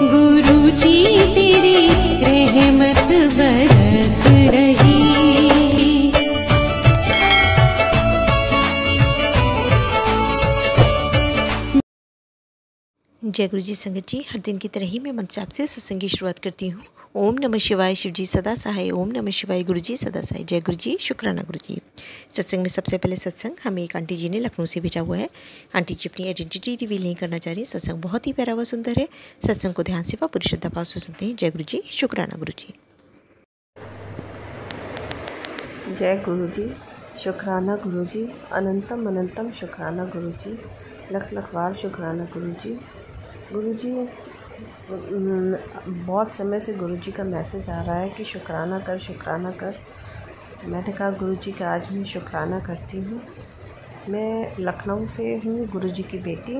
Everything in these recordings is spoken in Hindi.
गुरु जी तेरी रहमत बरस रही। जय गुरु जी संगत जी, हर दिन की तरह ही मैं मंत्र जाप से सत्संग की शुरुआत करती हूँ। ओम नमः शिवाय, शिव जी सदा सहाय। ओम नमः शिवाय, गुरु जी सदा सहाय। जय गुरु जी, शुक्राना गुरु जी। सत्संग में सबसे पहले सत्संग हमें एक आंटी जी ने लखनऊ से भेजा हुआ है। आंटी जी अपनी आइडेंटिटी रिवील नहीं करना चाह रही। सत्संग बहुत ही प्यारा व सुंदर है। सत्संग को ध्यान से व पूरी श्रद्धा भाव से सुनते हैं। जय गुरु जी, शुक्राना गुरु जी। जय गुरु जी, शुक्राना गुरु जी। अनंतम अनंतम शुक्राना गुरु जी। लख लख बार शुक्राना गुरु जी। गुरु जी, बहुत समय से गुरु जी का मैसेज आ रहा है कि शुक्राना कर, शुक्राना कर। मैंने कहा गुरु जी का आज मैं शुक्राना करती हूँ। मैं लखनऊ से हूँ, गुरु जी की बेटी।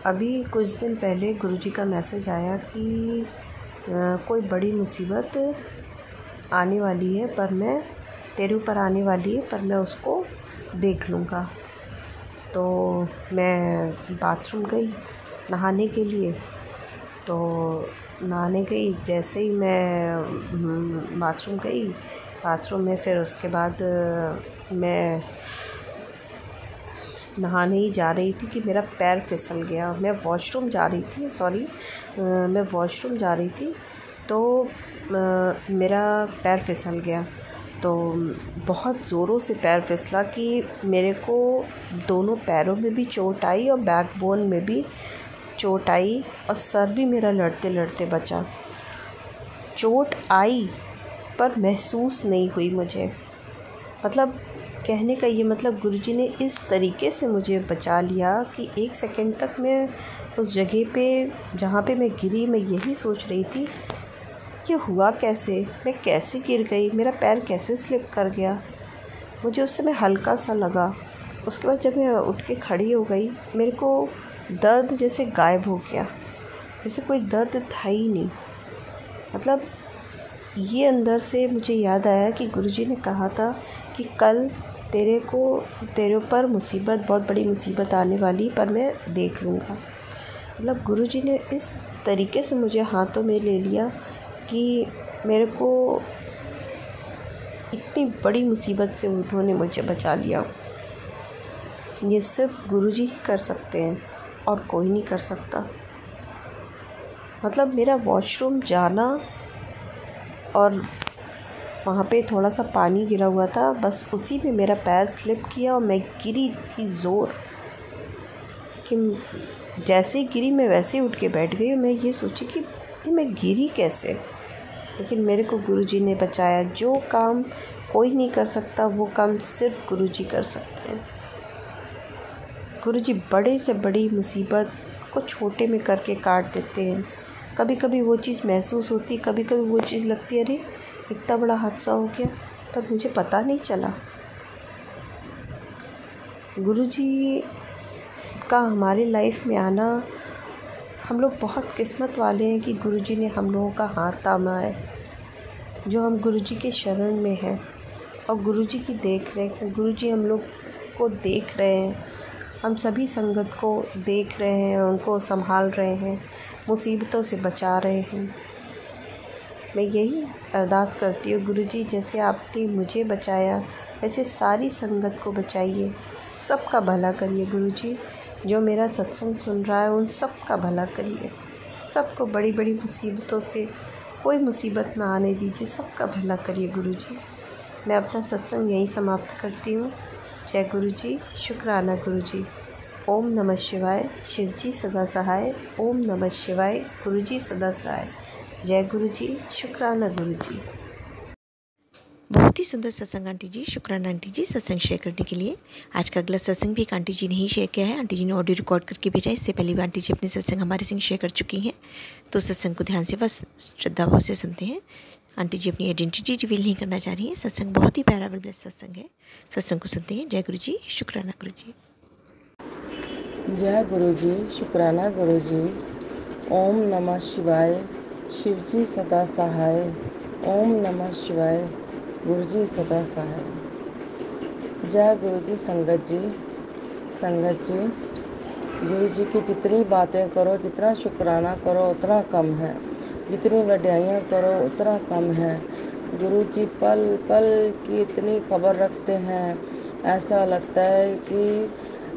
अभी कुछ दिन पहले गुरु जी का मैसेज आया कि कोई बड़ी मुसीबत आने वाली है, पर मैं तेरे ऊपर आने वाली है, पर मैं उसको देख लूँगा। तो मैं बाथरूम गई नहाने के लिए। तो नहाने गई, जैसे ही मैं बाथरूम गई, बाथरूम में फिर उसके बाद मैं नहाने ही जा रही थी कि मेरा पैर फिसल गया। मैं वॉशरूम जा रही थी, मैं वॉशरूम जा रही थी, तो मेरा पैर फिसल गया। तो बहुत ज़ोरों से पैर फिसला कि मेरे को दोनों पैरों में भी चोट आई और बैकबोन में भी चोट आई और सर भी मेरा लड़ते लड़ते बचा। चोट आई पर महसूस नहीं हुई मुझे। मतलब कहने का ये मतलब गुरुजी ने इस तरीके से मुझे बचा लिया कि एक सेकंड तक मैं उस जगह पे जहाँ पे मैं गिरी, मैं यही सोच रही थी ये हुआ कैसे, मैं कैसे गिर गई, मेरा पैर कैसे स्लिप कर गया। मुझे उस समय हल्का सा लगा। उसके बाद जब मैं उठ के खड़ी हो गई, मेरे को दर्द जैसे गायब हो गया, जैसे कोई दर्द था ही नहीं। मतलब ये अंदर से मुझे याद आया कि गुरुजी ने कहा था कि कल तेरे ऊपर मुसीबत, बहुत बड़ी मुसीबत आने वाली, पर मैं देख लूँगा। मतलब गुरुजी ने इस तरीके से मुझे हाथों में ले लिया कि मेरे को इतनी बड़ी मुसीबत से उन्होंने मुझे बचा लिया। ये सिर्फ गुरुजी ही कर सकते हैं और कोई नहीं कर सकता। मतलब मेरा वॉशरूम जाना और वहाँ पे थोड़ा सा पानी गिरा हुआ था, बस उसी में मेरा पैर स्लिप किया और मैं गिरी इतनी ज़ोर कि जैसे ही गिरी मैं वैसे ही उठ के बैठ गई। मैं ये सोची कि मैं गिरी कैसे, लेकिन मेरे को गुरुजी ने बचाया। जो काम कोई नहीं कर सकता वो काम सिर्फ गुरुजी कर सकते हैं। गुरुजी बड़े से बड़ी मुसीबत को छोटे में करके काट देते हैं। कभी कभी वो चीज़ महसूस होती, कभी कभी वो चीज़ लगती है अरे इतना बड़ा हादसा हो गया, पर मुझे पता नहीं चला। गुरुजी का हमारे लाइफ में आना, हम लोग बहुत किस्मत वाले हैं कि गुरुजी ने हम लोगों का हाथ थामा है। जो हम गुरुजी के शरण में हैं और गुरुजी की देख रेख में, गुरुजी हम लोग को देख रहे हैं, हम सभी संगत को देख रहे हैं, उनको संभाल रहे हैं, मुसीबतों से बचा रहे हैं। मैं यही अरदास करती हूँ गुरुजी, जैसे आपने मुझे बचाया वैसे सारी संगत को बचाइए, सबका भला करिए गुरुजी। जो मेरा सत्संग सुन रहा है उन सब का भला करिए, सबको बड़ी बड़ी मुसीबतों से कोई मुसीबत ना आने दीजिए, सबका भला करिए गुरुजी। मैं अपना सत्संग यहीं समाप्त करती हूँ। जय गुरुजी, शुक्राना गुरुजी। ओम नमः शिवाय, शिव जी सदा सहाय। ओम नमः शिवाय, गुरुजी सदा सहाय। जय गुरुजी, शुक्राना गुरुजी। बहुत ही सुंदर सत्संग आंटी जी, शुक्राना आंटी जी सत्संग शेयर करने के लिए। आज का अगला सत्संग भी एक आंटी जी ने ही शेयर किया है। आंटी जी ने ऑडियो रिकॉर्ड करके भेजा। इससे पहले भी आंटी जी अपने सत्संग हमारे संग शेयर कर चुकी हैं, तो सत्संग को ध्यान से बस श्रद्धा भाव से सुनते हैं। आंटी जी अपनी आइडेंटिटी रिवील नहीं करना चाह रही हैं। सत्संग बहुत ही प्यारा ब्लेस सत्संग है, सत्संग को सुनते हैं। जय गुरु जी, शुक्राना गुरु जी। जय गुरु जी, शुक्राना गुरु जी। ओम नमः शिवाय, शिव जी सदा सहाय। ओम नमः शिवाय, गुरु जी सदा सहाय। जय गुरु जी। संगत जी, गुरु जी की जितनी बातें करो, जितना शुक्राना करो उतना कम है, जितनी वड्याइयाँ करो उतना कम है। गुरु जी पल पल की इतनी खबर रखते हैं, ऐसा लगता है कि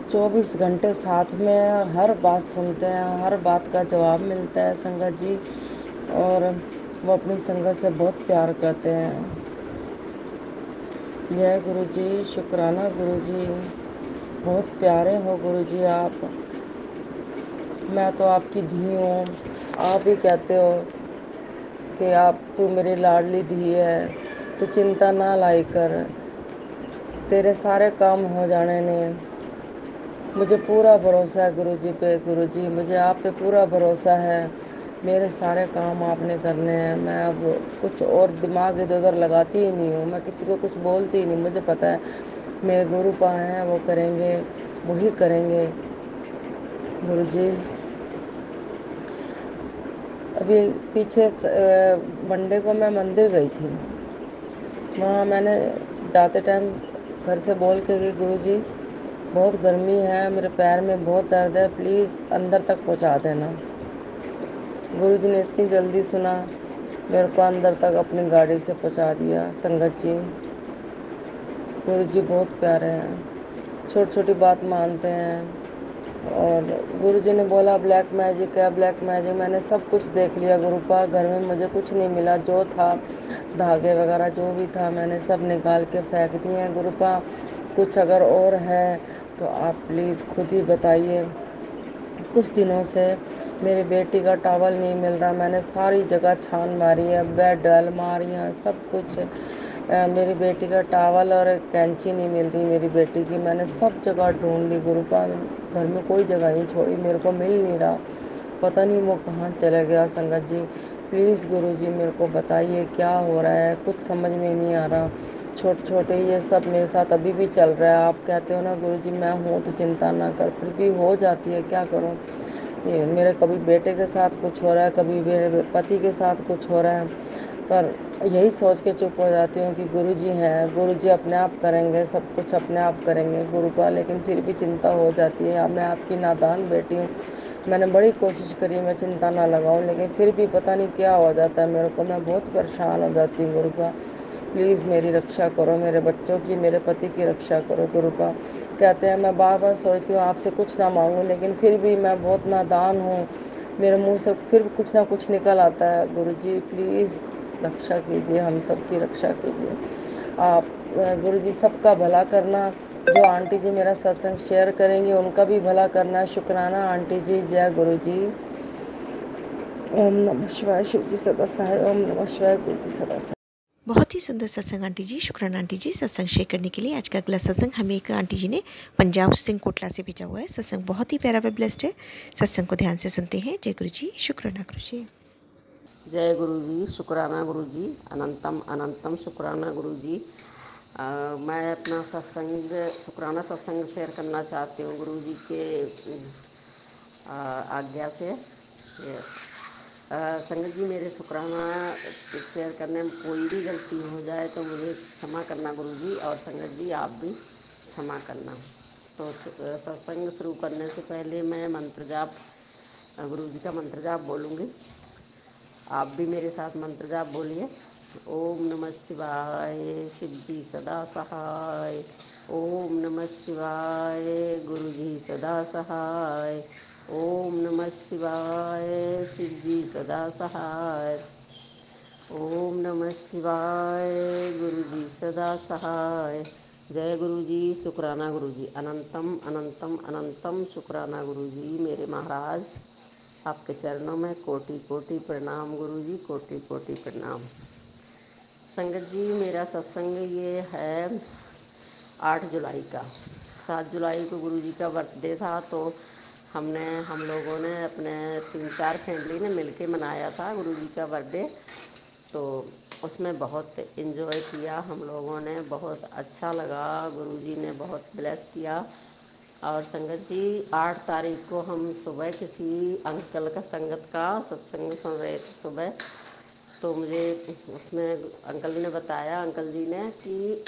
24 घंटे साथ में, हर बात सुनते हैं, हर बात का जवाब मिलता है संगत जी। और वो अपनी संगत से बहुत प्यार करते हैं। जय गुरु जी, शुक्राना गुरु जी, बहुत प्यारे हो गुरु जी आप। मैं तो आपकी धी हूँ, आप ही कहते हो कि आप तू मेरी लाडली धी है, तू चिंता ना लाई कर, तेरे सारे काम हो जाने ने। मुझे पूरा भरोसा है गुरु जी पे, गुरु जी मुझे आप पे पूरा भरोसा है, मेरे सारे काम आपने करने हैं। मैं अब कुछ और दिमाग इधर उधर लगाती ही नहीं हूँ, मैं किसी को कुछ बोलती ही नहीं। मुझे पता है मेरे गुरु पा हैं, वो करेंगे, वही करेंगे। गुरु जी अभी पीछे मंडे को मैं मंदिर गई थी, वहाँ मैंने जाते टाइम घर से बोल के गई, गुरु जी बहुत गर्मी है, मेरे पैर में बहुत दर्द है, प्लीज़ अंदर तक पहुँचा देना। गुरु जी ने इतनी जल्दी सुना, मेरे को अंदर तक अपनी गाड़ी से पहुँचा दिया। संगत जी गुरु जी बहुत प्यारे हैं, छोटी छोटी बात मानते हैं। और गुरु जी ने बोला ब्लैक मैजिक है, ब्लैक मैजिक, मैंने सब कुछ देख लिया गुरुपा, घर में मुझे कुछ नहीं मिला, जो था धागे वगैरह जो भी था मैंने सब निकाल के फेंक दिए हैं गुरुपा। कुछ अगर और है तो आप प्लीज़ खुद ही बताइए। कुछ दिनों से मेरी बेटी का टॉवल नहीं मिल रहा, मैंने सारी जगह छान मारी है, बेड अलमारियाँ सब कुछ, मेरी बेटी का टॉवल और कैंची नहीं मिल रही मेरी बेटी की। मैंने सब जगह ढूंढ ली गुरुपा, घर में कोई जगह नहीं छोड़ी, मेरे को मिल नहीं रहा, पता नहीं वो कहाँ चला गया। संगत जी प्लीज़ गुरु जी मेरे को बताइए क्या हो रहा है, कुछ समझ में नहीं आ रहा। छोटे छोटे ये सब मेरे साथ अभी भी चल रहा है। आप कहते हो ना गुरु जी मैं हूँ तो चिंता ना कर, फिर भी हो जाती है, क्या करूँ। ये मेरे कभी बेटे के साथ कुछ हो रहा है, कभी मेरे पति के साथ कुछ हो रहा है, पर यही सोच के चुप हो जाती हूँ कि गुरु जी हैं, गुरु जी अपने आप करेंगे, सब कुछ अपने आप करेंगे गुरु का। लेकिन फिर भी चिंता हो जाती है। मैं आपकी नादान बेटी हूँ, मैंने बड़ी कोशिश करी मैं चिंता ना लगाऊं, लेकिन फिर भी पता नहीं क्या हो जाता है मेरे को, मैं बहुत परेशान हो जाती हूँ गुरुपा। प्लीज़ मेरी रक्षा करो, मेरे बच्चों की, मेरे पति की रक्षा करो गुरुपा। कहते हैं मैं बार बार सोचती हूँ आपसे कुछ ना मांगूँ, लेकिन फिर भी मैं बहुत नादान हूँ, मेरे मुंह से फिर कुछ ना कुछ निकल आता है। गुरु जी प्लीज़ रक्षा कीजिए, हम सब की रक्षा कीजिए आप। गुरु जी सबका भला करना, जो आंटी जी मेरा सत्संग शेयर करेंगी उनका भी भला करना। शुक्राना आंटी जी, जय गुरु जी। ओम नमः शिवाय, शिव जी सदा सहाय, ओम नमः शिवाय, गुरु जी सदा सहाय। बहुत ही सुंदर सत्संग आंटी जी, शुक्राना आंटी जी सत्संग शेयर करने के लिए। आज का अगला सत्संग हमें एक आंटी जी ने पंजाब सिंह कोटला से भेजा हुआ है। सत्संग बहुत ही प्यारा व ब्लेस्ड है, सत्संग को ध्यान से सुनते हैं। जय गुरु जी, शुक्राना गुरु जी। जय गुरु जी, शुक्राना गुरु जी, अनंतम अनंतम शुक्राना गुरु जी। मैं अपना सत्संग शुक्राना सत्संग शेयर करना चाहती हूँ गुरु जी के आज्ञा से। संगत जी मेरे शुक्राना शेयर करने में कोई भी गलती हो जाए तो मुझे क्षमा करना गुरु जी, और संगत जी आप भी क्षमा करना। तो सत्संग शुरू करने से पहले मैं मंत्र जाप, गुरु जी का मंत्र जाप बोलूँगी, आप भी मेरे साथ मंत्र जाप बोलिए। ओम नमः शिवाय, शिव जी सदा सहाय। ओम नमः शिवाय, गुरु जी सदा सहाय। ओम नमः शिवाय, शिव जी सदा सहाय। ओम नमः शिवाय, गुरु जी सदा सहाय। जय गुरु जी, शुक्राना गुरु जी, अनंतम अनंतम अनंतम शुक्राना गुरु जी। मेरे महाराज आपके चरणों में कोटि कोटि प्रणाम गुरु जी, कोटि कोटि प्रणाम। संगत जी मेरा सत्संग ये है 8 जुलाई का। 7 जुलाई को गुरु जी का बर्थडे था, तो हम लोगों ने अपने 3-4 फैमिली ने मिलके मनाया था गुरु जी का बर्थडे। तो उसमें बहुत इन्जॉय किया हम लोगों ने, बहुत अच्छा लगा, गुरु जी ने बहुत ब्लेस किया। और संगत जी 8 तारीख को हम सुबह किसी अंकल का संगत का सत्संग सुन रहे थे सुबह, तो मुझे उसमें अंकल ने बताया, अंकल जी ने, कि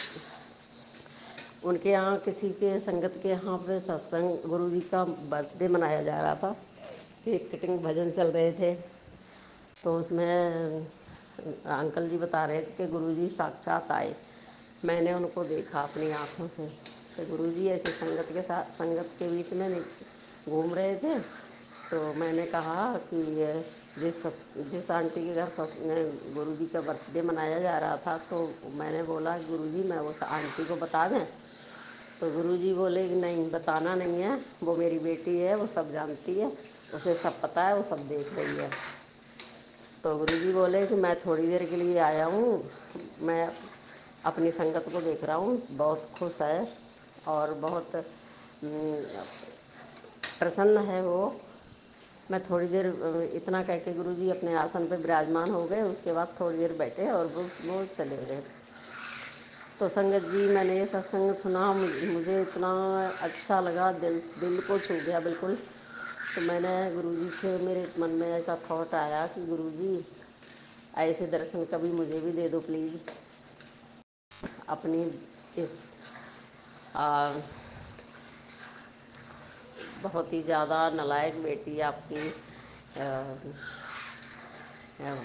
उनके यहाँ किसी के संगत के यहाँ पे सत्संग, गुरु जी का बर्थडे मनाया जा रहा था। केक कटिंग भजन चल रहे थे, तो उसमें अंकल जी बता रहे थे कि गुरु जी साक्षात आए। मैंने उनको देखा अपनी आँखों से, तो गुरु जी ऐसे संगत के साथ, संगत के बीच में घूम रहे थे। तो मैंने कहा कि जिस आंटी के घर गुरु जी का बर्थडे मनाया जा रहा था, तो मैंने बोला गुरु जी मैं उस आंटी को बता दें। तो गुरुजी बोले कि नहीं, बताना नहीं है, वो मेरी बेटी है, वो सब जानती है, उसे सब पता है, वो सब देख रही है। तो गुरुजी बोले कि मैं थोड़ी देर के लिए आया हूँ, मैं अपनी संगत को देख रहा हूँ, बहुत खुश है और बहुत प्रसन्न है वो। मैं थोड़ी देर, इतना कह के गुरुजी अपने आसन पर विराजमान हो गए। उसके बाद थोड़ी देर बैठे और वो चले गए। तो संगत जी, मैंने ये सत्संग सुना, मुझे इतना अच्छा लगा, दिल को छू गया बिल्कुल। तो मैंने गुरुजी से, मेरे मन में ऐसा थॉट आया कि गुरुजी ऐसे दर्शन कभी मुझे भी दे दो प्लीज़। अपनी इस आ, बहुत ही ज़्यादा नालायक बेटी आपकी,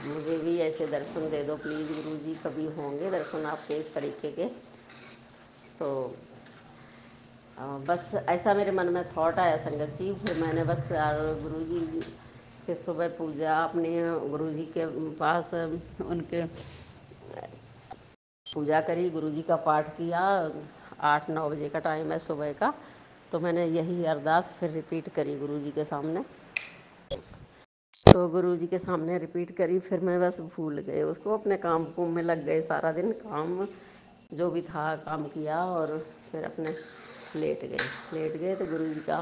मुझे भी ऐसे दर्शन दे दो प्लीज़ गुरुजी, कभी होंगे दर्शन आपके इस तरीके के। तो बस ऐसा मेरे मन में थॉट आया संगत जी। फिर मैंने बस गुरुजी से सुबह पूजा, अपने गुरुजी के पास उनके पूजा करी, गुरुजी का पाठ किया। 8-9 बजे का टाइम है सुबह का। तो मैंने यही अरदास फिर रिपीट करी गुरुजी के सामने। तो गुरुजी के सामने रिपीट करी, फिर मैं बस भूल गए उसको, अपने काम कुम में लग गए। सारा दिन काम जो भी था काम किया और फिर अपने लेट गए। तो गुरुजी का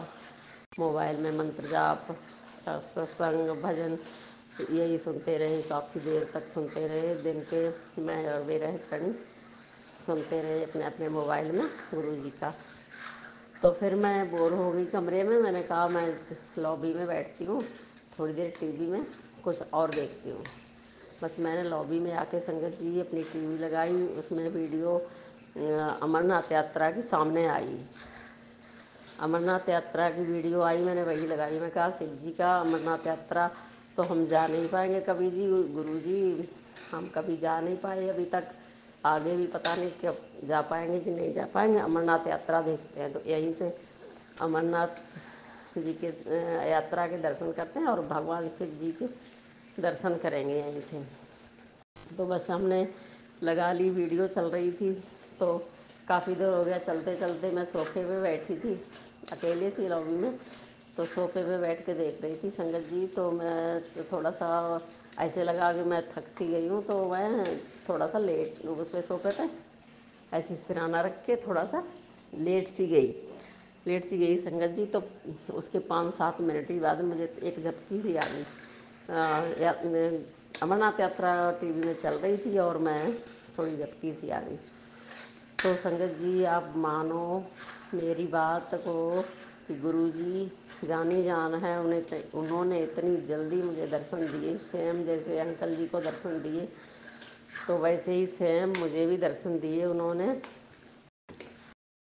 मोबाइल में मंत्र जाप, सत्संग, भजन यही सुनते रहे, काफ़ी देर तक सुनते रहे। दिन के मैं और मेरा खड़ी सुनते रहे अपने अपने मोबाइल में गुरुजी का। तो फिर मैं बोर हो गई कमरे में, मैंने कहा मैं लॉबी में बैठती हूँ, थोड़ी देर टीवी में कुछ और देखती हूँ। बस मैंने लॉबी में आके संगत जी अपनी टीवी लगाई, उसमें वीडियो अमरनाथ यात्रा की सामने आई। अमरनाथ यात्रा की वीडियो आई, मैंने वही लगाई। मैं कहा शिव जी का अमरनाथ यात्रा तो हम जा नहीं पाएंगे कभी जी, गुरु जी हम कभी जा नहीं पाए अभी तक, आगे भी पता नहीं कब जा पाएंगे कि नहीं जा पाएंगे। अमरनाथ यात्रा देखते हैं, तो यहीं से अमरनाथ जी के यात्रा के दर्शन करते हैं और भगवान शिव जी के दर्शन करेंगे यहीं से। तो बस हमने लगा ली, वीडियो चल रही थी। तो काफ़ी देर हो गया चलते चलते, मैं सोफे पे बैठी थी, अकेले थी लॉबी में। तो सोफे पे बैठ के देख रही थी संगत जी। तो मैं तो थोड़ा सा ऐसे लगा कि मैं थक सी गई हूँ, तो मैं थोड़ा सा लेट उस पे सोफे पे ऐसे सिराना रख के थोड़ा सा लेट सी गई संगत जी। तो उसके 5-7 मिनट ही बाद मुझे एक झपकी सी आ गई। अमरनाथ यात्रा टीवी में चल रही थी और मैं थोड़ी झपकी सी आ गई। तो संगत जी आप मानो मेरी बात को कि गुरुजी जानी जान है, उन्होंने इतनी जल्दी मुझे दर्शन दिए। सेम जैसे अंकल जी को दर्शन दिए, तो वैसे ही सेम मुझे भी दर्शन दिए उन्होंने।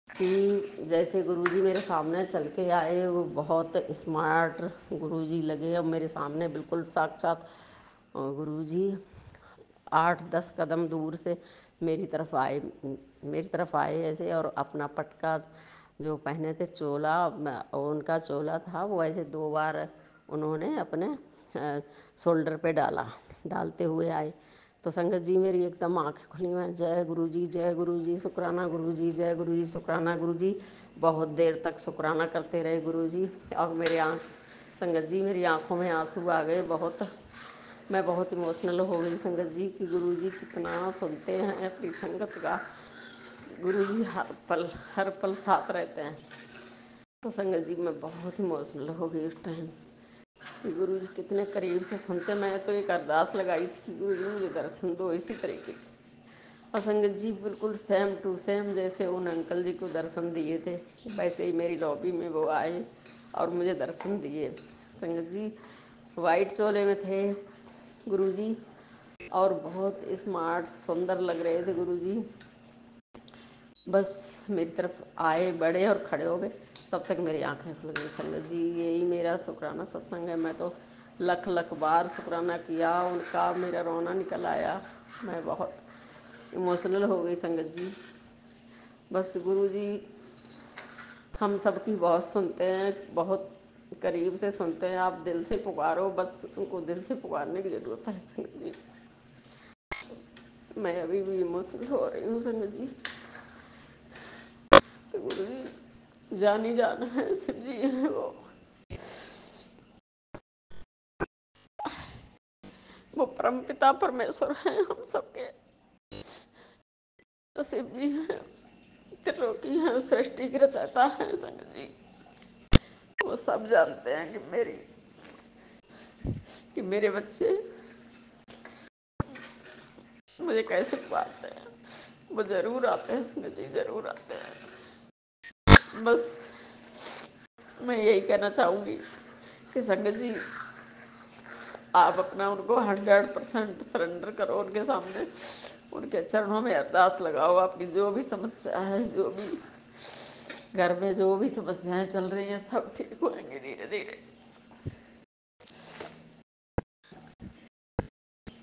कि जैसे गुरुजी मेरे सामने चल के आए, वो बहुत स्मार्ट गुरुजी लगे और मेरे सामने बिल्कुल साक्षात गुरुजी 8-10 कदम दूर से मेरी तरफ आए ऐसे। और अपना पटका जो पहने थे चोला, उनका चोला था, वो ऐसे 2 बार उन्होंने अपने शोल्डर पे डालते हुए आए। तो संगत जी मेरी एकदम आँखें खुली, मैं जय गुरु जी, जय गुरु जी, शुक्राना गुरु जी, जय गुरु जी, शुक्राना गुरु जी। बहुत देर तक शुक्राना करते रहे गुरु जी। और संगत जी मेरी आँखों में आंसू आ गए बहुत। मैं बहुत इमोशनल हो गई संगत जी कि गुरु जी कितना सुनते हैं अपनी संगत का। गुरु जी हर पल साथ रहते हैं। तो संगत जी मैं बहुत इमोशनल हो गई उस टाइम कि गुरु जी कितने करीब से सुनते। मैं तो एक अरदास लगाई थी कि गुरु जी मुझे दर्शन दो इसी तरीके। और संगत जी बिल्कुल सेम टू सेम जैसे उन अंकल जी को दर्शन दिए थे, वैसे ही मेरी लॉबी में वो आए और मुझे दर्शन दिए। संगत जी वाइट चोले में थे गुरुजी और बहुत स्मार्ट सुंदर लग रहे थे गुरुजी। बस मेरी तरफ आए, बढ़े और खड़े हो गए, तब तक मेरी आंखें खुल गई। संगत जी, यही मेरा शुक्राना सत्संग है। मैं तो लख लख बार शुक्राना किया उनका, मेरा रोना निकल आया, मैं बहुत इमोशनल हो गई संगत जी। बस गुरु जी हम सबकी बहुत सुनते हैं, बहुत करीब से सुनते हैं। आप दिल से पुकारो, बस उनको दिल से पुकारने की ज़रूरत है संगत जी। मैं अभी भी इमोशनल हो रही हूँ संगत जी। तो गुरु जी जानी जान है, शिव जी हैं वो परम पिता परमेश्वर हैं हम सबके। तो शिव जी हैं, त्रिलोकी हैं, सृष्टि की रचयिता हैं संगत जी। वो सब जानते हैं कि मेरे बच्चे मुझे कैसे पुकारते हैं। वो जरूर आते हैं संगत जी, जरूर आते हैं। बस मैं यही कहना चाहूँगी कि संगत जी आप अपना उनको 100% सरेंडर करो उनके सामने, उनके चरणों में अरदास लगाओ। आपकी जो भी समस्या है, जो भी घर में जो भी समस्याएं चल रही हैं, सब ठीक होंगी धीरे धीरे,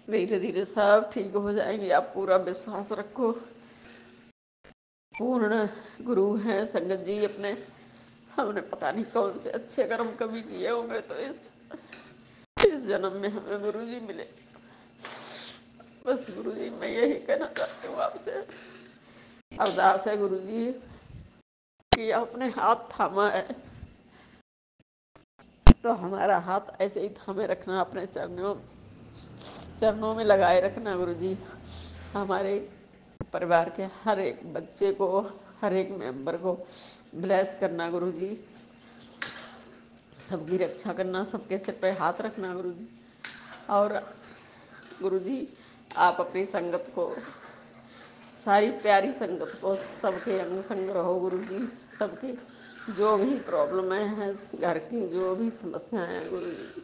धीरे धीरे सब ठीक हो जाएंगे। आप पूरा विश्वास रखो। पूर्ण गुरु हैं संगत जी अपने। हमने पता नहीं कौन से अच्छे कर्म कभी किए होंगे, तो इस जन्म में हमें गुरु जी मिले। बस गुरु जी मैं यही कहना चाहती हूँ आपसे, अरदास है गुरु जी कि आपने हाथ थामा है तो हमारा हाथ ऐसे ही थामे रखना, अपने चरणों में लगाए रखना गुरु जी। हमारे परिवार के हर एक बच्चे को, हर एक मेंबर को ब्लेस करना गुरु जी। सबकी रक्षा करना, सबके सिर पे हाथ रखना गुरु जी। और गुरु जी आप अपनी संगत को, सारी प्यारी संगत को, सबके अंग संग रहो गुरु जी। सबकी जो भी प्रॉब्लम है घर की, जो भी समस्याएं हैं गुरु जी,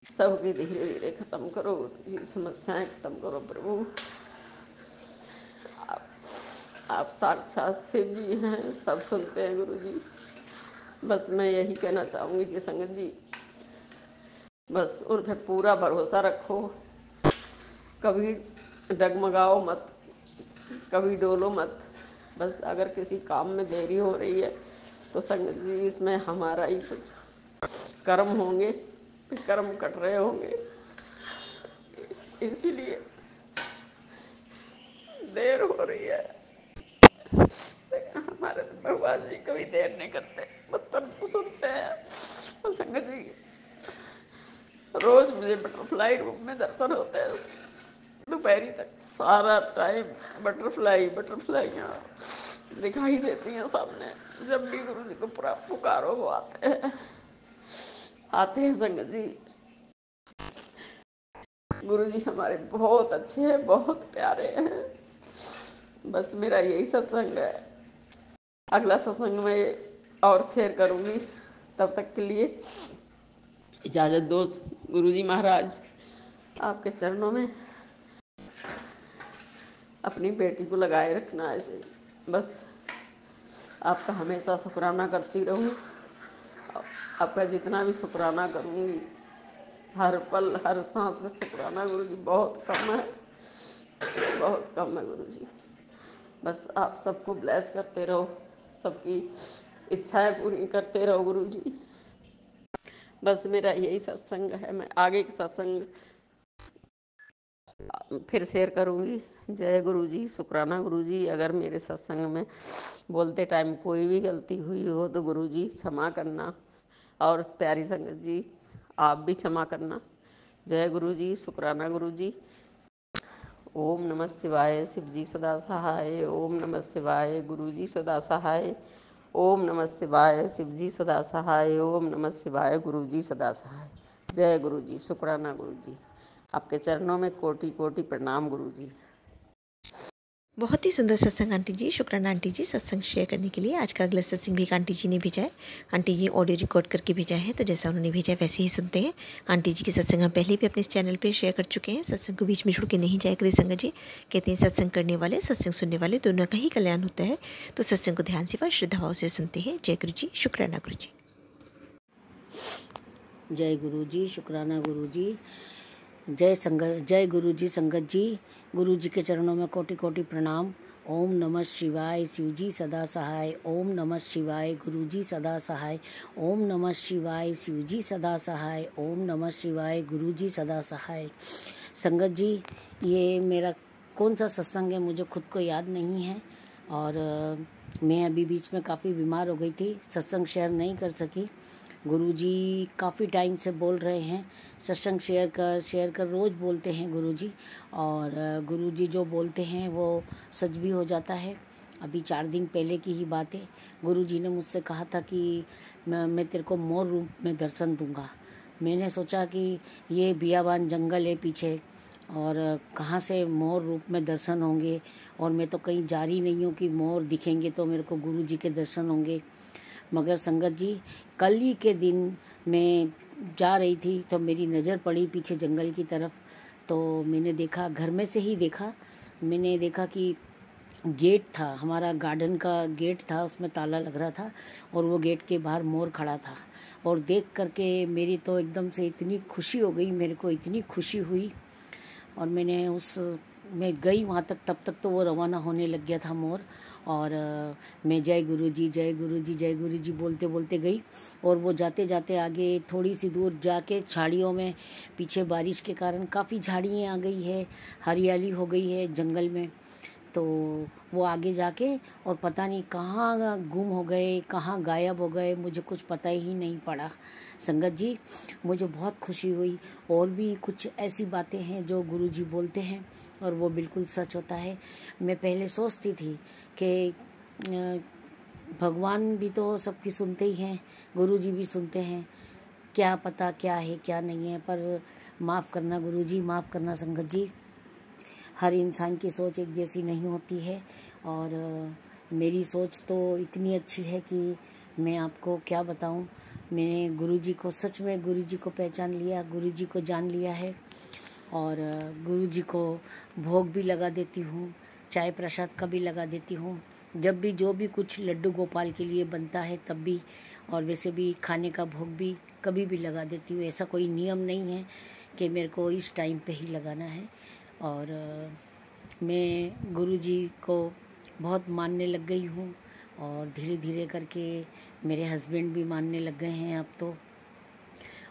सबकी धीरे धीरे खत्म करो गुरु जी, समस्याएं खत्म करो प्रभु। आप साक्षात शिव जी हैं, सब सुनते हैं गुरु जी। बस मैं यही कहना चाहूँगी कि संगत जी बस उन पर पूरा भरोसा रखो, कभी डगमगाओ मत, कभी डोलो मत। बस अगर किसी काम में देरी हो रही है तो संगत जी इसमें हमारा ही कुछ कर्म होंगे, कर्म कट रहे होंगे, इसीलिए देर हो रही है। लेकिन हमारे तो भगवान जी कभी देर नहीं करते, बस तुरंत सुनते हैं। और संगत जी रोज मुझे बटरफ्लाई रूम में दर्शन होते हैं, दोपहरी तक सारा टाइम बटरफ्लाई बटरफ्लाइयाँ दिखाई देती हैं सामने। जब भी गुरु जी को पूरा पुकारो वो आते हैं, आते हैं संगत जी। गुरु जी हमारे बहुत अच्छे हैं, बहुत प्यारे हैं। बस मेरा यही सत्संग है। अगला सत्संग में और शेयर करूँगी। तब तक के लिए इजाज़त दो गुरु जी महाराज। आपके चरणों में अपनी बेटी को लगाए रखना ऐसे। बस आपका हमेशा शुक्राना करती रहूँ। आपका जितना भी शुक्राना करूँगी, हर पल हर सांस में शुक्राना गुरु जी, बहुत कम है, बहुत कम है गुरु जी। बस आप सबको ब्लेस करते रहो, सबकी इच्छाएं पूरी करते रहो गुरु जी। बस मेरा यही सत्संग है। मैं आगे के सत्संग फिर शेयर करूँगी। जय गुरु जी, शुक्राना गुरु जी। अगर मेरे सत्संग में बोलते टाइम कोई भी गलती हुई हो तो गुरु जी क्षमा करना, और प्यारी संगत जी आप भी क्षमा करना। जय गुरु जी, शुक्राना गुरु जी। ओम नमः शिवाय, शिव जी सदा सहाय। ओम नमः शिवाय, गुरु जी सदा सहाय। ओम नमः शिवाय, शिव जी सदा सहाय। ओम नमः शिवाय, गुरु जी सदा सहाय। जय गुरु जी, शुक्राना गुरु जी। आपके चरणों में कोटि कोटि प्रणाम गुरु जी। बहुत ही सुंदर सत्संग आंटी जी, शुक्राना आंटी जी सत्संग शेयर करने के लिए। आज का अगला सत्संग भी एक आंटी जी ने भेजा है। आंटी जी ऑडियो रिकॉर्ड करके भेजा है, तो जैसा उन्होंने भेजा है वैसे ही सुनते हैं। आंटी जी के सत्संग हम पहले भी अपने इस चैनल पे शेयर कर चुके हैं। सत्संग को बीच में छोड़ के नहीं जाया करें संगत जी। कहते हैं सत्संग करने वाले सत्संग सुनने वाले दोनों का ही कल्याण होता है। तो सत्संग को ध्यान से व श्रद्धा भाव से सुनते हैं। जय गुरु जी, शुक्राना गुरु जी। जय गुरु जी, शुक्राना गुरु जी। जय गुरु जी संगत जी। गुरु जी के चरणों में कोटि कोटि प्रणाम। ओम नमः शिवाय, शिव जी सदा सहाय। ओम नमः शिवाय, गुरु जी सदा सहाय। ओम नमः शिवाय, शिव जी सदा सहाय। ओम नमः शिवाय, गुरु जी सदा सहाय। संगत जी, ये मेरा कौन सा सत्संग है मुझे खुद को याद नहीं है, और मैं अभी बीच में काफ़ी बीमार हो गई थी, सत्संग शेयर नहीं कर सकी। गुरुजी काफ़ी टाइम से बोल रहे हैं सत्संग शेयर कर रोज़ बोलते हैं गुरुजी, और गुरुजी जो बोलते हैं वो सच भी हो जाता है। अभी 4 दिन पहले की ही बात है। गुरुजी ने मुझसे कहा था कि मैं तेरे को मोर रूप में दर्शन दूंगा। मैंने सोचा कि ये बियाबान जंगल है पीछे, और कहाँ से मोर रूप में दर्शन होंगे, और मैं तो कहीं जा रही नहीं हूँ कि मोर दिखेंगे तो मेरे को गुरुजी के दर्शन होंगे। मगर संगत जी, कल ही के दिन मैं जा रही थी तो मेरी नज़र पड़ी पीछे जंगल की तरफ। तो मैंने देखा, घर में से ही देखा, मैंने देखा कि गेट था, हमारा गार्डन का गेट था, उसमें ताला लग रहा था, और वो गेट के बाहर मोर खड़ा था। और देख करके मेरी तो एकदम से इतनी खुशी हो गई, मेरे को इतनी खुशी हुई, और मैं गई वहाँ तक। तब तक तो वो रवाना होने लग गया था मोर, और मैं जय गुरु जी जय गुरु जी जय गुरु जी बोलते बोलते गई। और वो जाते जाते आगे थोड़ी सी दूर जाके झाड़ियों में, पीछे बारिश के कारण काफ़ी झाड़ियाँ आ गई है, हरियाली हो गई है जंगल में। तो वो आगे जाके और पता नहीं कहाँ गुम हो गए, कहाँ गायब हो गए, मुझे कुछ पता ही नहीं पड़ा। संगत जी, मुझे बहुत खुशी हुई। और भी कुछ ऐसी बातें हैं जो गुरुजी बोलते हैं और वो बिल्कुल सच होता है। मैं पहले सोचती थी कि भगवान भी तो सबकी सुनते ही हैं, गुरुजी भी सुनते हैं, क्या पता क्या है क्या नहीं है। पर माफ़ करना गुरुजी, माफ़ करना संगत जी, हर इंसान की सोच एक जैसी नहीं होती है। और मेरी सोच तो इतनी अच्छी है कि मैं आपको क्या बताऊं। मैंने गुरुजी को, सच में गुरुजी को पहचान लिया, गुरुजी को जान लिया है, और गुरुजी को भोग भी लगा देती हूँ, चाय प्रसाद का भी लगा देती हूँ, जब भी जो भी कुछ लड्डू गोपाल के लिए बनता है तब भी, और वैसे भी खाने का भोग भी कभी भी लगा देती हूँ। ऐसा कोई नियम नहीं है कि मेरे को इस टाइम पे ही लगाना है। और मैं गुरुजी को बहुत मानने लग गई हूँ, और धीरे धीरे करके मेरे हस्बैंड भी मानने लग गए हैं अब तो।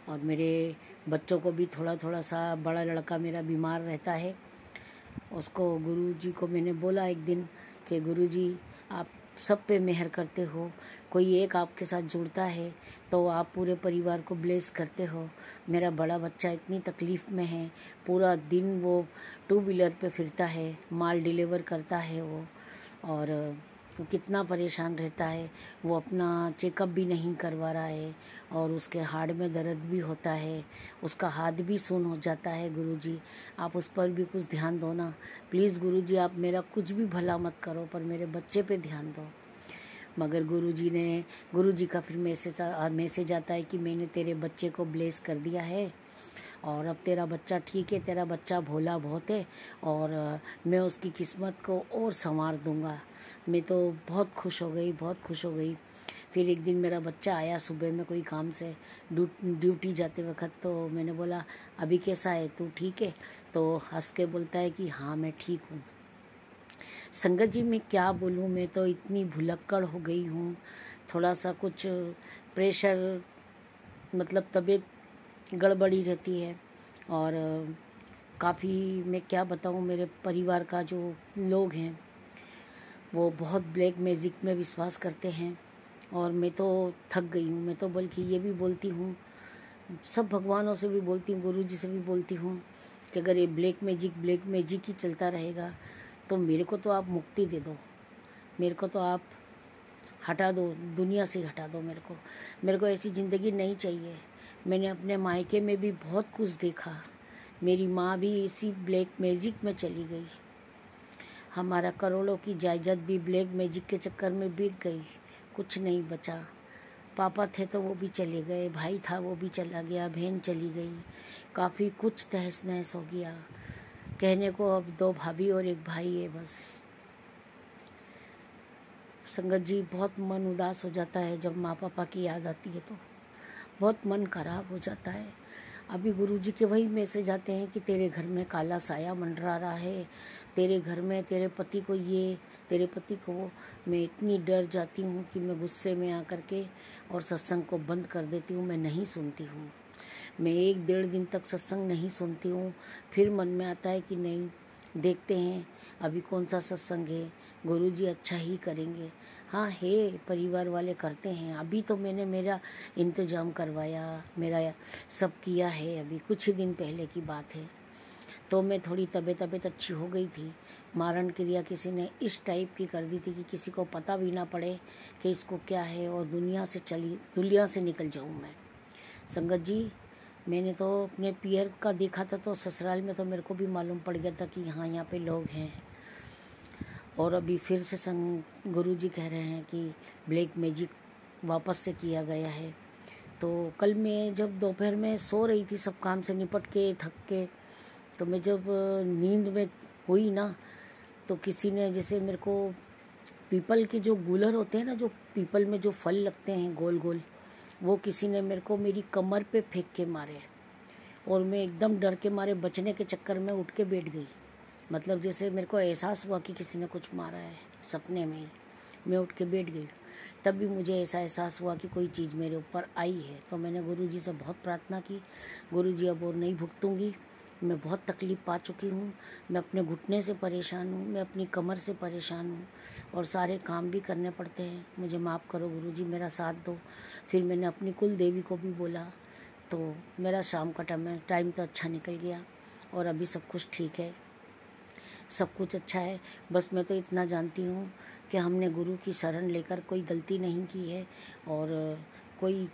और मेरे बच्चों को भी थोड़ा थोड़ा सा, बड़ा लड़का मेरा बीमार रहता है, उसको गुरुजी को मैंने बोला एक दिन कि गुरुजी आप सब पे मेहर करते हो, कोई एक आपके साथ जुड़ता है तो आप पूरे परिवार को ब्लेस करते हो। मेरा बड़ा बच्चा इतनी तकलीफ़ में है, पूरा दिन वो 2 व्हीलर पे फिरता है, माल डिलीवर करता है वो, और वो कितना परेशान रहता है। वो अपना चेकअप भी नहीं करवा रहा है, और उसके हार्ट में दर्द भी होता है, उसका हाथ भी सुन्न हो जाता है। गुरुजी आप उस पर भी कुछ ध्यान दो ना प्लीज़। गुरुजी आप मेरा कुछ भी भला मत करो, पर मेरे बच्चे पे ध्यान दो। मगर गुरुजी का फिर मैसेज आता है कि मैंने तेरे बच्चे को ब्लेस कर दिया है, और अब तेरा बच्चा ठीक है, तेरा बच्चा भोला बहुत है, और मैं उसकी किस्मत को और संवार दूंगा। मैं तो बहुत खुश हो गई, बहुत खुश हो गई। फिर एक दिन मेरा बच्चा आया सुबह में कोई काम से, ड्यूटी जाते वक्त, तो मैंने बोला अभी कैसा है, तू ठीक है? तो हंस के बोलता है कि हाँ मैं ठीक हूँ। संगत जी मैं क्या बोलूँ, मैं तो इतनी भुलक्कड़ हो गई हूँ, थोड़ा सा कुछ प्रेशर, मतलब तबीयत गड़बड़ी रहती है। और काफ़ी, मैं क्या बताऊँ, मेरे परिवार का जो लोग हैं वो बहुत ब्लैक मैजिक में विश्वास करते हैं, और मैं तो थक गई हूँ। मैं तो बल्कि ये भी बोलती हूँ, सब भगवानों से भी बोलती हूँ, गुरुजी से भी बोलती हूँ कि अगर ये ब्लैक मैजिक ही चलता रहेगा तो मेरे को तो आप मुक्ति दे दो, मेरे को तो आप हटा दो, दुनिया से हटा दो। मेरे को ऐसी ज़िंदगी नहीं चाहिए। मैंने अपने मायके में भी बहुत कुछ देखा, मेरी माँ भी इसी ब्लैक मैजिक में चली गई। हमारा करोड़ों की जायदाद भी ब्लैक मैजिक के चक्कर में बिक गई, कुछ नहीं बचा। पापा थे तो वो भी चले गए, भाई था वो भी चला गया, बहन चली गई, काफ़ी कुछ तहस नहस हो गया। कहने को अब 2 भाभी और 1 भाई है बस। संगत जी, बहुत मन उदास हो जाता है जब माँ पापा की याद आती है, तो बहुत मन खराब हो जाता है। अभी गुरुजी के वही मैसेज आते हैं कि तेरे घर में काला साया मंडरा रहा है, तेरे घर में तेरे पति को ये, तेरे पति को वो। मैं इतनी डर जाती हूँ कि मैं गुस्से में आकर के और सत्संग को बंद कर देती हूँ, मैं नहीं सुनती हूँ। मैं 1-1.5 दिन तक सत्संग नहीं सुनती हूँ। फिर मन में आता है कि नहीं, देखते हैं अभी कौन सा सत्संग है, गुरुजी अच्छा ही करेंगे। हाँ है, परिवार वाले करते हैं। अभी तो मैंने मेरा इंतज़ाम करवाया, मेरा सब किया है, अभी कुछ ही दिन पहले की बात है। तो मैं थोड़ी तबीयत अच्छी हो गई थी। मारण क्रिया किसी ने इस टाइप की कर दी थी कि किसी को पता भी ना पड़े कि इसको क्या है, और दुनिया से निकल जाऊँ मैं। संगत जी, मैंने तो अपने पियर का देखा था, तो ससुराल में तो मेरे को भी मालूम पड़ गया था कि हाँ, यहाँ पे लोग हैं। और अभी फिर से गुरुजी कह रहे हैं कि ब्लैक मैजिक वापस से किया गया है। तो कल मैं जब दोपहर में सो रही थी, सब काम से निपट के थक के, तो मैं जब नींद में हुई ना, तो किसी ने जैसे मेरे को पीपल के जो गूलर होते हैं ना, जो पीपल में जो फल लगते हैं गोल गोल, वो किसी ने मेरे को मेरी कमर पे फेंक के मारे, और मैं एकदम डर के मारे बचने के चक्कर में उठ के बैठ गई। मतलब जैसे मेरे को एहसास हुआ कि किसी ने कुछ मारा है, सपने में ही मैं उठ के बैठ गई। तब भी मुझे ऐसा एहसास हुआ कि कोई चीज़ मेरे ऊपर आई है। तो मैंने गुरुजी से बहुत प्रार्थना की, गुरुजी अब और नहीं भुगतूंगी, मैं बहुत तकलीफ़ पा चुकी हूँ, मैं अपने घुटने से परेशान हूँ, मैं अपनी कमर से परेशान हूँ, और सारे काम भी करने पड़ते हैं, मुझे माफ़ करो गुरुजी, मेरा साथ दो। फिर मैंने अपनी कुल देवी को भी बोला, तो मेरा शाम का टाइम तो अच्छा निकल गया, और अभी सब कुछ ठीक है, सब कुछ अच्छा है। बस मैं तो इतना जानती हूँ कि हमने गुरु की शरण लेकर कोई गलती नहीं की है, और कोई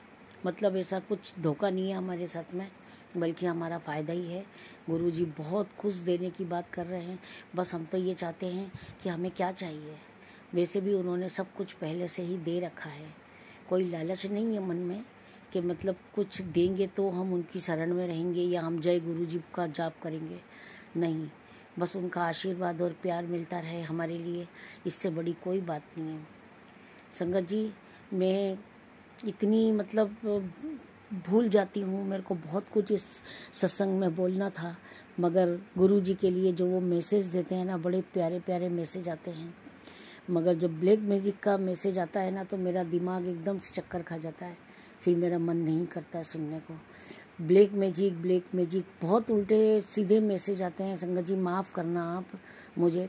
मतलब ऐसा कुछ धोखा नहीं है हमारे साथ में, बल्कि हमारा फ़ायदा ही है। गुरुजी बहुत कुछ देने की बात कर रहे हैं, बस हम तो ये चाहते हैं कि हमें क्या चाहिए। वैसे भी उन्होंने सब कुछ पहले से ही दे रखा है, कोई लालच नहीं है मन में कि मतलब कुछ देंगे तो हम उनकी शरण में रहेंगे या हम जय गुरुजी का जाप करेंगे, नहीं, बस उनका आशीर्वाद और प्यार मिलता रहे हमारे लिए, इससे बड़ी कोई बात नहीं है। संगत जी, मैं इतनी मतलब भूल जाती हूँ, मेरे को बहुत कुछ इस सत्संग में बोलना था, मगर गुरुजी के लिए जो वो मैसेज देते हैं ना, बड़े प्यारे प्यारे मैसेज आते हैं, मगर जब ब्लैक मैजिक का मैसेज आता है ना, तो मेरा दिमाग एकदम से चक्कर खा जाता है, फिर मेरा मन नहीं करता है सुनने को। ब्लैक मैजिक बहुत उल्टे सीधे मैसेज आते हैं। संगत जी, माफ़ करना आप मुझे।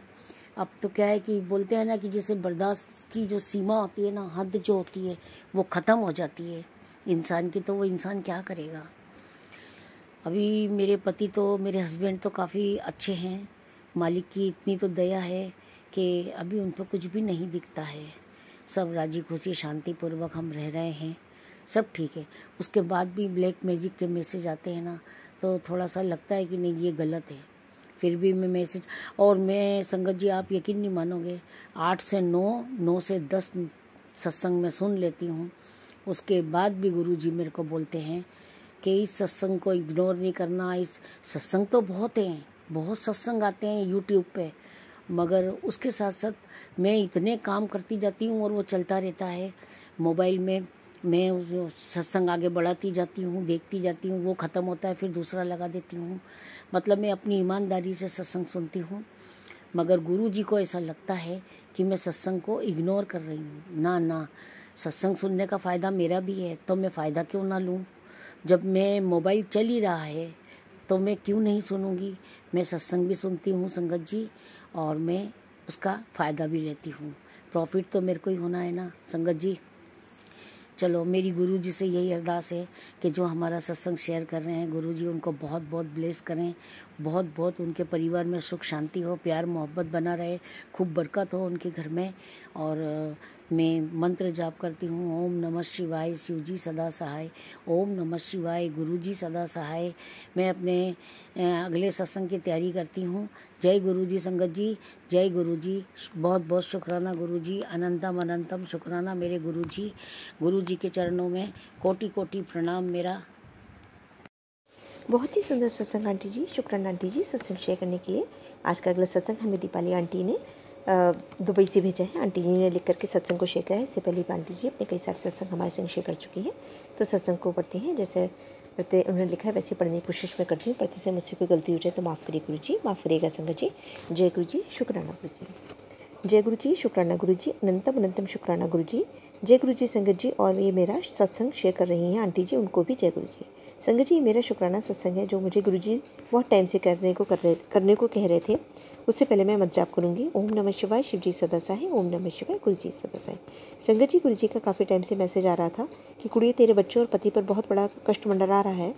अब तो क्या है कि बोलते हैं ना कि जैसे बर्दाश्त की जो सीमा होती है ना, हद जो होती है वो ख़त्म हो जाती है इंसान की, तो वो इंसान क्या करेगा। अभी मेरे पति तो, मेरे हस्बैंड तो काफ़ी अच्छे हैं, मालिक की इतनी तो दया है कि अभी उन पर कुछ भी नहीं दिखता है, सब राजी खुशी शांतिपूर्वक हम रह रहे हैं, सब ठीक है। उसके बाद भी ब्लैक मैजिक के मैसेज आते हैं ना, तो थोड़ा सा लगता है कि नहीं, ये गलत है। फिर भी मैं मैसेज, और मैं संगत जी, आप यकीन नहीं मानोगे, 8 से 9, 9 से 10 सत्संग में सुन लेती हूँ। उसके बाद भी गुरुजी मेरे को बोलते हैं कि इस सत्संग को इग्नोर नहीं करना। इस सत्संग तो बहुत हैं, बहुत सत्संग आते हैं यूट्यूब पे, मगर उसके साथ साथ मैं इतने काम करती जाती हूँ और वो चलता रहता है मोबाइल में। मैं उस सत्संग आगे बढ़ाती जाती हूँ, देखती जाती हूँ, वो ख़त्म होता है फिर दूसरा लगा देती हूँ। मतलब मैं अपनी ईमानदारी से सत्संग सुनती हूँ, मगर गुरुजी को ऐसा लगता है कि मैं सत्संग को इग्नोर कर रही हूँ। ना ना, सत्संग सुनने का फ़ायदा मेरा भी है, तो मैं फ़ायदा क्यों ना लूँ। जब मैं मोबाइल चल ही रहा है तो मैं क्यों नहीं सुनूँगी। मैं सत्संग भी सुनती हूँ संगत जी, और मैं उसका फ़ायदा भी लेती हूँ। प्रॉफिट तो मेरे को ही होना है ना संगत जी। चलो, मेरी गुरुजी से यही अरदास है कि जो हमारा सत्संग शेयर कर रहे हैं, गुरुजी उनको बहुत बहुत ब्लेस करें, बहुत बहुत उनके परिवार में सुख शांति हो, प्यार मोहब्बत बना रहे, खूब बरकत हो उनके घर में, और मैं मंत्र जाप करती हूँ। ओम नमः शिवाय, शिवजी सदा सहाय। ओम नमः शिवाय, गुरुजी सदा सहाय। मैं अपने अगले सत्संग की तैयारी करती हूँ। जय गुरुजी संगत जी, जय गुरुजी। बहुत बहुत शुक्राना गुरुजी, अनंतम अनंतम शुक्राना मेरे गुरुजी। गुरुजी के चरणों में कोटि कोटि प्रणाम मेरा। बहुत ही सुंदर सत्संग आंटी जी, शुक्राना आंटी जी सत्संग शेयर करने के लिए। आज का अगला सत्संग हमें दीपाली आंटी ने दुबई से भेजा है। आंटी जी ने लिख करके सत्संग को शेयर किया है। इससे पहले भी आंटी जी अपने कई सारे सत्संग हमारे संग शेयर कर चुकी हैं। तो सत्संग को पढ़ते हैं, जैसे पढ़ते उन्होंने लिखा है वैसे पढ़ने की कोशिश मैं करती हूँ। पढ़ते से मुझसे कोई गलती हो जाए तो माफ़ करिए गुरु जी, माफ़ करिएगा संगत जी। जय गुरु जी, शुक्राना गुरु जी। जय गुरु जी, शुक्राना गुरु जी, अनंतम अनंतम शुक्राना गुरु जी। जय गुरु जी संगत जी। और ये मेरा सत्संग शेयर कर रही हैं आंटी जी, उनको भी जय गुरु जी। संगत जी, मेरा शुक्राना सत्संग है जो मुझे गुरु जी बहुत टाइम से करने को कह रहे थे। उससे पहले मैं मंत्र जाप करूंगी। ओम नमः शिवाय, शिवजी सदा सहाय। ओम नमः शिवाय, गुरुजी सदा सहाय। संगत जी, गुरुजी का काफ़ी टाइम से मैसेज आ रहा था कि कुड़िए तेरे बच्चों और पति पर बहुत बड़ा कष्ट मंडरा रहा है,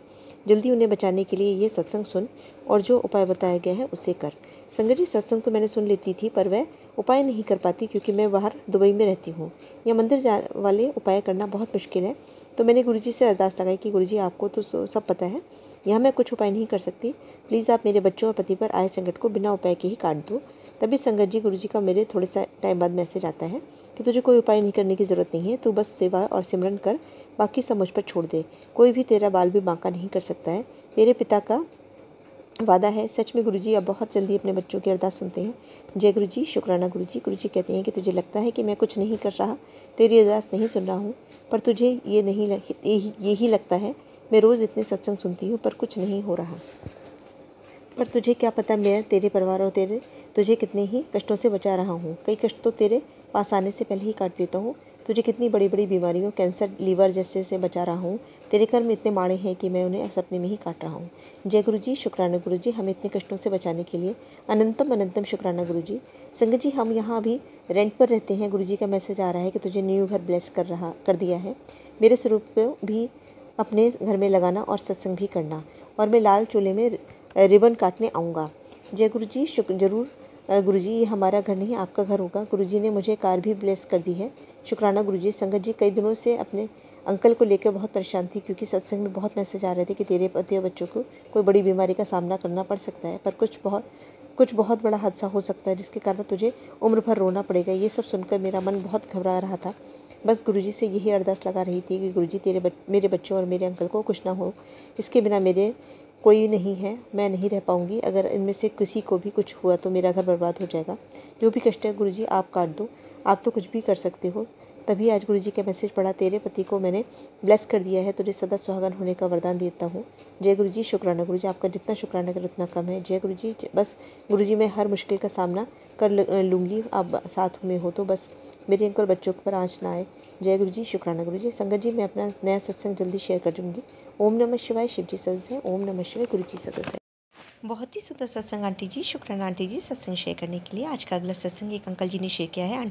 जल्दी उन्हें बचाने के लिए ये सत्संग सुन और जो उपाय बताया गया है उसे कर। संगत जी, सत्संग तो मैंने सुन लेती थी पर वह उपाय नहीं कर पाती क्योंकि मैं बाहर दुबई में रहती हूँ। यह मंदिर वाले उपाय करना बहुत मुश्किल है। तो मैंने गुरुजी से अरदास लगाई कि गुरुजी आपको तो सब पता है, यहाँ मैं कुछ उपाय नहीं कर सकती। प्लीज़ आप मेरे बच्चों और पति पर आए संकट को बिना उपाय के ही काट दो। तभी संगत जी, गुरुजी का मेरे थोड़े सा टाइम बाद मैसेज आता है कि तुझे कोई उपाय नहीं करने की ज़रूरत नहीं है, तू बस सेवा और सिमरन कर, बाकी सब मुझ पर छोड़ दे। कोई भी तेरा बाल भी बांका नहीं कर सकता है। तेरे पिता का वादा है। सच में गुरुजी अब बहुत जल्दी अपने बच्चों की अरदास सुनते हैं। जय गुरुजी, शुक्राना गुरुजी। गुरुजी कहते हैं कि तुझे लगता है कि मैं कुछ नहीं कर रहा, तेरी अरदास नहीं सुन रहा हूँ, पर तुझे यही लगता है मैं रोज़ इतने सत्संग सुनती हूँ पर कुछ नहीं हो रहा। पर तुझे क्या पता मैं तेरे परिवार और तुझे कितने ही कष्टों से बचा रहा हूँ। कई कष्ट तो तेरे पास आने से पहले ही काट देता हूँ। तुझे कितनी बड़ी बड़ी बीमारियों, कैंसर, लीवर जैसे से बचा रहा हूँ। तेरे कर्म इतने माड़े हैं कि मैं उन्हें सपने में ही काट रहा हूँ। जय गुरुजी, शुक्राना गुरुजी, हमें इतने कष्टों से बचाने के लिए अनंतम अनंतम शुक्राना गुरुजी। संगत जी, हम यहाँ अभी रेंट पर रहते हैं। गुरुजी का मैसेज आ रहा है कि तुझे न्यू घर ब्लेस कर दिया है। मेरे स्वरूप को भी अपने घर में लगाना और सत्संग भी करना, और मैं लाल चोले में रिबन काटने आऊँगा। जय गुरुजी, जरूर गुरुजी, ये हमारा घर नहीं आपका घर होगा। गुरुजी ने मुझे कार भी ब्लेस कर दी है। शुक्राना गुरुजी। संगत जी, कई दिनों से अपने अंकल को लेकर बहुत परेशान थी क्योंकि सत्संग में बहुत मैसेज आ रहे थे कि तेरे पति और बच्चों को कोई बड़ी बीमारी का सामना करना पड़ सकता है, पर कुछ बहुत बड़ा हादसा हो सकता है जिसके कारण तुझे उम्र भर रोना पड़ेगा। ये सब सुनकर मेरा मन बहुत घबरा रहा था। बस गुरुजी से यही अरदास लगा रही थी कि गुरुजी मेरे बच्चों और मेरे अंकल को कुछ ना हो। इसके बिना मेरे कोई नहीं है, मैं नहीं रह पाऊँगी। अगर इनमें से किसी को भी कुछ हुआ तो मेरा घर बर्बाद हो जाएगा। जो भी कष्ट है गुरुजी आप काट दो, आप तो कुछ भी कर सकते हो। तभी आज गुरुजी का मैसेज पढ़ा, तेरे पति को मैंने ब्लेस कर दिया है, तुझे सदा सुहागन होने का वरदान देता हूँ। जय गुरुजी, शुक्राना गुरुजी। आपका जितना शुक्राना करें उतना कम है। जय गुरुजी। बस गुरुजी, मैं हर मुश्किल का सामना कर लूँगी, आप साथ में हो तो बस मेरे अंकल बच्चों पर आँच ना आए। जय गुरुजी, शुक्राना गुरुजी। संगत जी, मैं अपना नया सत्संग जल्दी शेयर कर दूँगी। ओम नमः शिवाय, शिवजी सदस्य। ओम नमः शिवाय, गुरुजी सदस्य। बहुत ही सुंदर सत्संग आंटी जी, शुक्राना आंटी जी सत्संग शेयर करने के लिए। आज का अगला सत्संग एक अंकल जी ने शेयर किया है।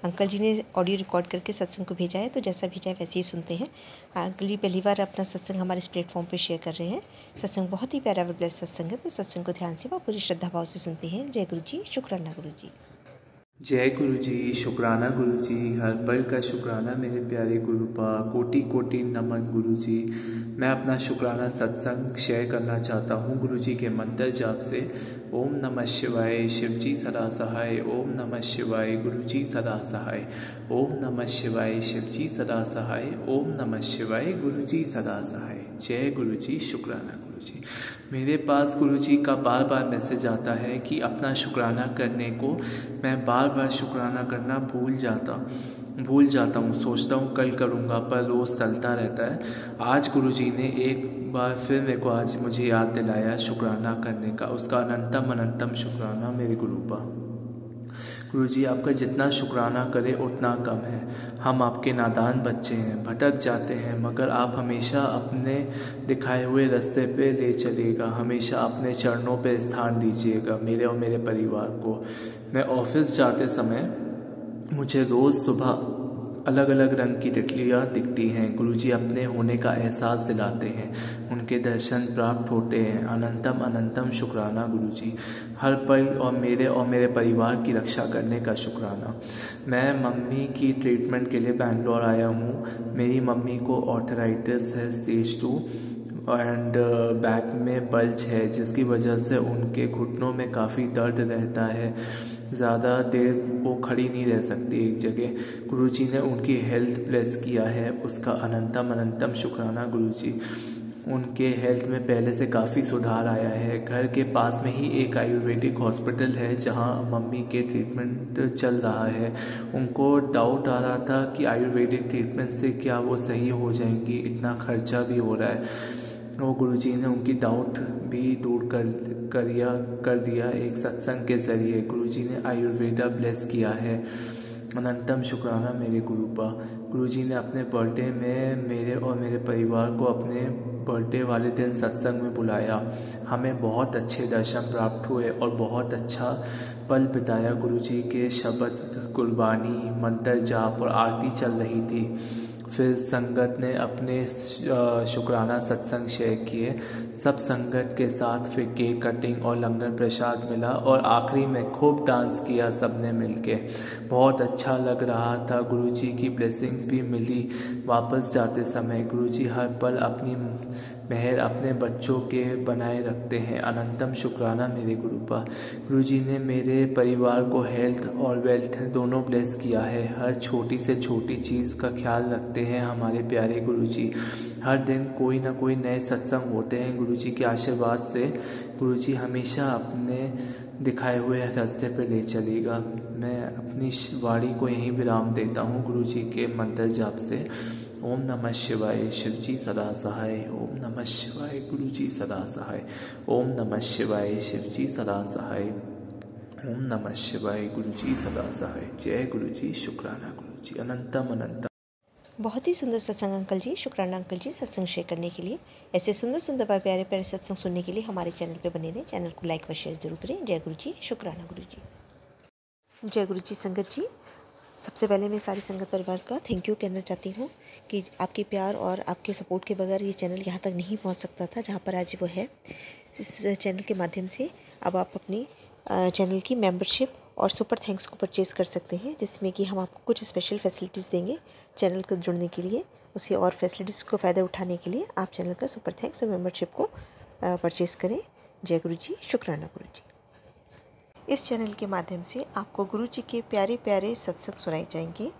अंकल जी ने ऑडियो रिकॉर्ड करके सत्संग को भेजा है, तो जैसा भेजा है वैसे ही सुनते हैं। अंकल जी पहली बार अपना सत्संग हमारे इस प्लेटफॉर्म पे शेयर कर रहे हैं। सत्संग बहुत ही प्यारा ब्लेस सत्संग है, तो सत्संग को ध्यान से व पूरी श्रद्धा भाव से सुनते हैं। जय गुरु जी, शुक्राना गुरु जी। जय गुरु जी, शुक्राना गुरु जी, हर पल का शुक्राना मेरे प्यारे गुरुपा, कोटि कोटि नमन गुरु जी। मैं अपना शुक्राना सत्संग शेयर करना चाहता हूँ गुरु जी के मंत्र जाप से। ओम नमः शिवाय, शिवजी सदा सहाय। ओम नमः शिवाय, गुरु जी सदा सहाय। ओम नमः शिवाय, शिवजी सदा सहाय। ओम नमः शिवाय, गुरु जी सदा सहाय। जय गुरु जी, शुक्राना गुरु जी। मेरे पास गुरु जी का बार बार मैसेज आता है कि अपना शुक्राना करने को मैं बार बार शुक्राना करना भूल जाता हूँ। सोचता हूँ कल करूँगा, पर रोज़ चलता रहता है। आज गुरु जी ने एक बार फिर मेरे को आज मुझे याद दिलाया शुक्राना करने का। उसका अनंतम अनंतम शुक्राना मेरे गुरुपा। गुरुजी, आपका जितना शुक्राना करें उतना कम है। हम आपके नादान बच्चे हैं, भटक जाते हैं, मगर आप हमेशा अपने दिखाए हुए रास्ते पे ले चलिएगा। हमेशा अपने चरणों पे स्थान दीजिएगा मेरे और मेरे परिवार को। मैं ऑफिस जाते समय मुझे रोज़ सुबह अलग अलग रंग की तितलियाँ दिखती हैं। गुरुजी अपने होने का एहसास दिलाते हैं, उनके दर्शन प्राप्त होते हैं। अनंतम अनंतम शुक्राना गुरुजी, हर पल और मेरे परिवार की रक्षा करने का शुक्राना। मैं मम्मी की ट्रीटमेंट के लिए बैंगलोर आया हूँ। मेरी मम्मी को ऑर्थराइटिस है स्टेज 2 एंड बैक में बल्ज है, जिसकी वजह से उनके घुटनों में काफ़ी दर्द रहता है। ज़्यादा देर वो खड़ी नहीं रह सकती एक जगह। गुरुजी ने उनकी हेल्थ ब्लेस किया है, उसका अनंतम अनंतम शुक्राना गुरुजी। उनके हेल्थ में पहले से काफ़ी सुधार आया है। घर के पास में ही एक आयुर्वेदिक हॉस्पिटल है जहां मम्मी के ट्रीटमेंट चल रहा है। उनको डाउट आ रहा था कि आयुर्वेदिक ट्रीटमेंट से क्या वो सही हो जाएंगी, इतना खर्चा भी हो रहा है। वो गुरुजी ने उनकी डाउट भी दूर कर दिया एक सत्संग के ज़रिए। गुरुजी ने आयुर्वेदा ब्लेस किया है। अनंतम शुक्राना मेरे गुरुपा। गुरुजी ने अपने बर्थडे में मेरे और मेरे परिवार को अपने बर्थडे वाले दिन सत्संग में बुलाया। हमें बहुत अच्छे दर्शन प्राप्त हुए और बहुत अच्छा पल बिताया। गुरुजी के शब्द, कुर्बानी, मंत्र जाप और आरती चल रही थी। फिर संगत ने अपने शुक्राना सत्संग शेयर किए। सब संगत के साथ फिर केक कटिंग और लंगर प्रसाद मिला और आखिरी में खूब डांस किया सबने मिलके। बहुत अच्छा लग रहा था। गुरुजी की ब्लेसिंग्स भी मिली वापस जाते समय। गुरुजी हर पल अपनी मेहर अपने बच्चों के बनाए रखते हैं। अनंतम शुक्राना मेरे गुरुपा। गुरुजी ने मेरे परिवार को हेल्थ और वेल्थ दोनों ब्लेस किया है। हर छोटी से छोटी चीज़ का ख्याल रखते हैं हमारे प्यारे गुरुजी। हर दिन कोई ना कोई नए सत्संग होते हैं गुरुजी के आशीर्वाद से। गुरुजी हमेशा अपने दिखाए हुए रास्ते पे ले चलेगा। मैं अपनी वाणी को यहीं विराम देता हूँ गुरुजी के मंत्र जाप से। ओम नमः शिवाय, शिवजी सदा सहाय। ओम नमः शिवाय, गुरुजी सदा सहाय। ओम नमः शिवाय, शिवजी सदा सहाय। ओम नमः शिवाय, गुरुजी सदा सहाय। जय गुरुजी, शुक्राना गुरुजी, अनंतम अनंतम। बहुत ही सुंदर सत्संग अंकल जी। शुक्राना अंकल जी सत्संग शेयर करने के लिए। ऐसे सुंदर सुंदर प्यारे प्यारे सत्संग सुनने के लिए हमारे चैनल पे बने रहें। चैनल को लाइक व शेयर जरूर करें। जय गुरु जी, शुक्राना गुरु जी। जय गुरु जी संगत जी। सबसे पहले मैं सारी संगत परिवार का थैंक यू कहना चाहती हूँ कि आपके प्यार और आपके सपोर्ट के बगैर ये चैनल यहाँ तक नहीं पहुँच सकता था जहाँ पर आज वो है। इस चैनल के माध्यम से अब आप अपनी चैनल की मेंबरशिप और सुपर थैंक्स को परचेज़ कर सकते हैं, जिसमें कि हम आपको कुछ स्पेशल फैसिलिटीज़ देंगे चैनल को जुड़ने के लिए। उसी और फैसिलिटीज़ को फ़ायदा उठाने के लिए आप चैनल का सुपर थैंक्स और मेंबरशिप को परचेज़ करें। जय गुरु जी, शुक्राना गुरु जी। इस चैनल के माध्यम से आपको गुरु जी के प्यारे प्यारे सत्संग सुनाए जाएंगे।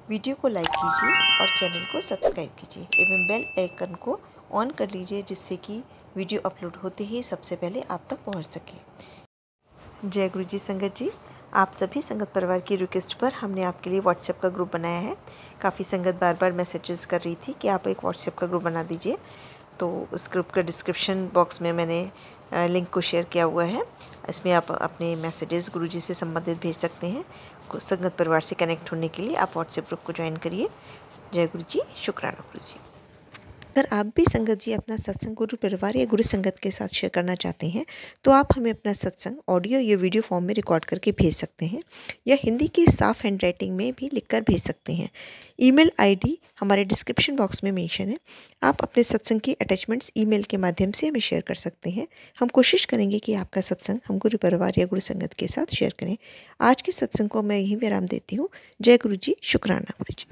वीडियो को लाइक कीजिए और चैनल को सब्सक्राइब कीजिए एवं बेल आइकन को ऑन कर लीजिए, जिससे कि वीडियो अपलोड होते ही सबसे पहले आप तक पहुंच सके। जय गुरु जी संगत जी। आप सभी संगत परिवार की रिक्वेस्ट पर हमने आपके लिए व्हाट्सएप का ग्रुप बनाया है। काफ़ी संगत बार बार मैसेजेस कर रही थी कि आप एक व्हाट्सएप का ग्रुप बना दीजिए, तो उस ग्रुप का डिस्क्रिप्शन बॉक्स में मैंने लिंक को शेयर किया हुआ है। इसमें आप अपने मैसेजेस गुरुजी से संबंधित भेज सकते हैं। संगत परिवार से कनेक्ट होने के लिए आप व्हाट्सएप ग्रुप को ज्वाइन करिए। जय गुरु जी, शुक्राना गुरु जी। अगर आप भी संगत जी अपना सत्संग गुरु परिवार या गुरु संगत के साथ शेयर करना चाहते हैं तो आप हमें अपना सत्संग ऑडियो या वीडियो फॉर्म में रिकॉर्ड करके भेज सकते हैं, या हिंदी की साफ हैंड राइटिंग में भी लिखकर भेज सकते हैं। ईमेल आईडी हमारे डिस्क्रिप्शन बॉक्स में मेंशन है। आप अपने सत्संग की अटैचमेंट्स ईमेल के माध्यम से हमें शेयर कर सकते हैं। हम कोशिश करेंगे कि आपका सत्संग हम गुरु परिवार या गुरु संगत के साथ शेयर करें। आज के सत्संग को मैं यहीं विराम देती हूँ। जय गुरु जी, शुक्राना गुरु जी।